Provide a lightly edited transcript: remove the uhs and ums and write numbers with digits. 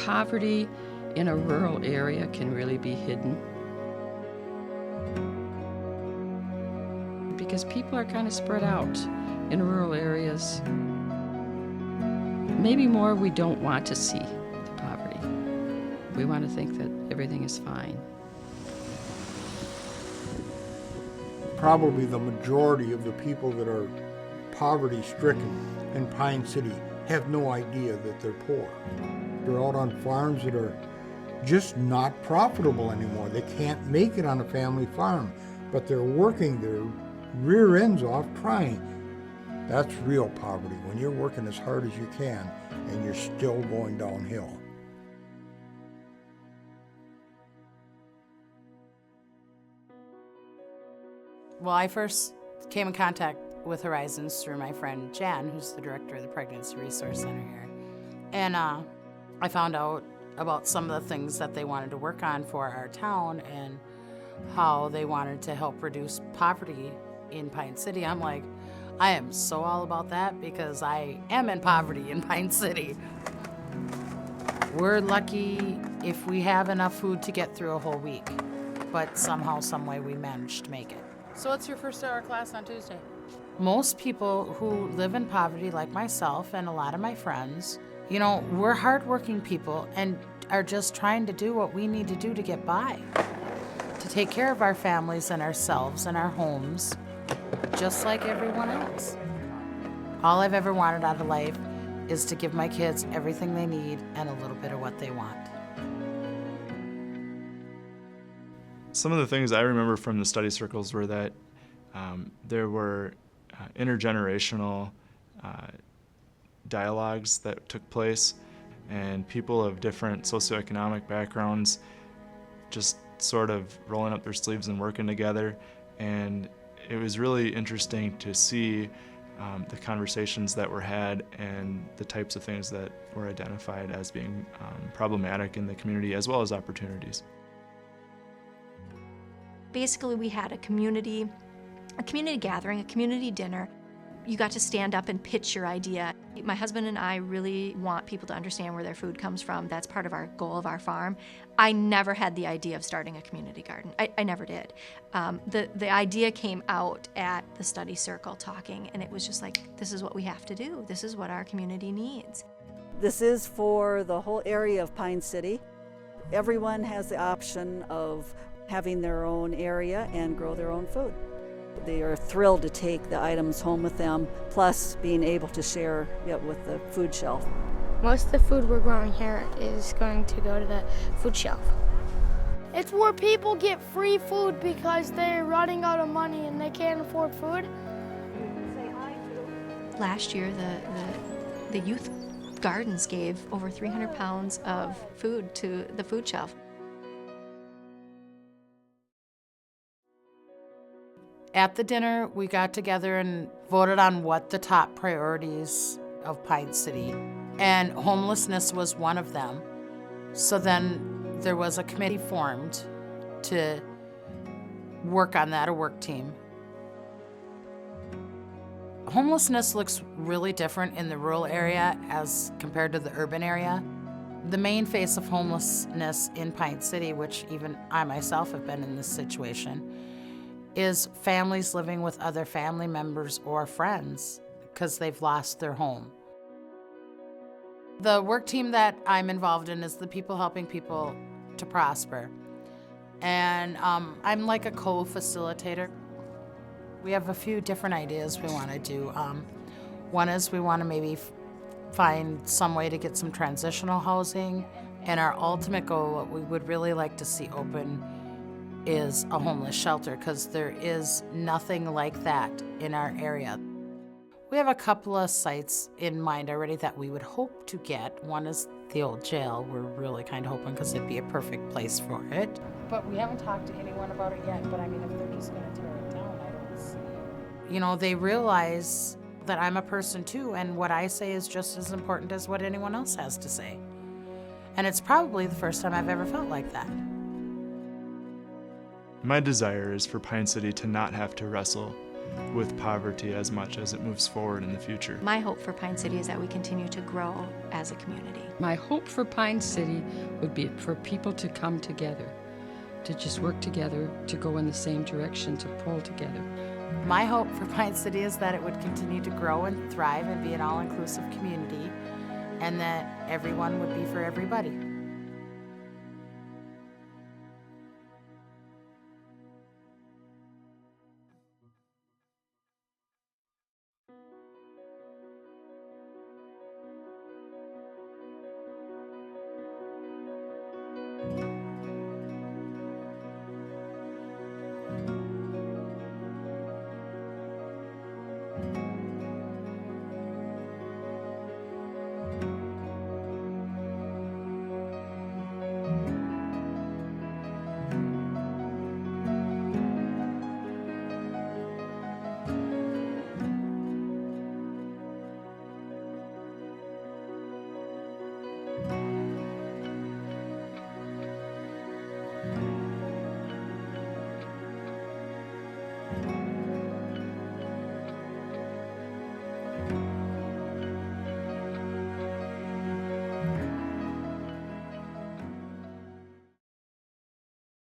Poverty in a rural area can really be hidden because people are kind of spread out in rural areas. Maybe more we don't want to see the poverty. We want to think that everything is fine. Probably the majority of the people that are poverty-stricken in Pine City have no idea that they're poor. They're out on farms that are just not profitable anymore. They can't make it on a family farm, but they're working their rear ends off trying. That's real poverty, when you're working as hard as you can and you're still going downhill. Well, I first came in contact with Horizons through my friend Jan, who's the director of the Pregnancy Resource Center here. And I found out about some of the things that they wanted to work on for our town and how they wanted to help reduce poverty in Pine City. I'm like, I am so all about that because I am in poverty in Pine City. We're lucky if we have enough food to get through a whole week, but somehow, some way we managed to make it. So what's your first hour class on Tuesday? Most people who live in poverty, like myself and a lot of my friends, you know, we're hardworking people and are just trying to do what we need to do to get by, to take care of our families and ourselves and our homes, just like everyone else. All I've ever wanted out of life is to give my kids everything they need and a little bit of what they want. Some of the things I remember from the study circles were that there were intergenerational dialogues that took place, and people of different socioeconomic backgrounds just sort of rolling up their sleeves and working together. And it was really interesting to see the conversations that were had and the types of things that were identified as being problematic in the community, as well as opportunities. Basically, we had a community gathering, a community dinner. You got to stand up and pitch your idea. My husband and I really want people to understand where their food comes from. That's part of our goal of our farm. I never had the idea of starting a community garden. I never did. The idea came out at the study circle talking, and it was just like, this is what we have to do. This is what our community needs. This is for the whole area of Pine City. Everyone has the option of having their own area and grow their own food. They are thrilled to take the items home with them, plus being able to share it with the food shelf. Most of the food we're growing here is going to go to the food shelf. It's where people get free food because they're running out of money and they can't afford food. Last year, the youth gardens gave over 300 pounds of food to the food shelf. At the dinner, we got together and voted on what the top priorities of Pine City, and homelessness was one of them. So then there was a committee formed to work on that, a work team. Homelessness looks really different in the rural area as compared to the urban area. The main face of homelessness in Pine City, which even I myself have been in this situation, is families living with other family members or friends because they've lost their home. The work team that I'm involved in is the People Helping People to Prosper. And I'm like a co-facilitator. We have a few different ideas we want to do. One is we want to maybe find some way to get some transitional housing. And our ultimate goal, what we would really like to see open, is a homeless shelter, because there is nothing like that in our area. We have a couple of sites in mind already that we would hope to get. One is the old jail. We're really kind of hoping because it'd be a perfect place for it. But we haven't talked to anyone about it yet, but I mean, if they're just gonna tear it down, I don't see it. You know, they realize that I'm a person too, and what I say is just as important as what anyone else has to say. And it's probably the first time I've ever felt like that. My desire is for Pine City to not have to wrestle with poverty as much as it moves forward in the future. My hope for Pine City is that we continue to grow as a community. My hope for Pine City would be for people to come together, to just work together, to go in the same direction, to pull together. My hope for Pine City is that it would continue to grow and thrive and be an all-inclusive community, and that everyone would be for everybody.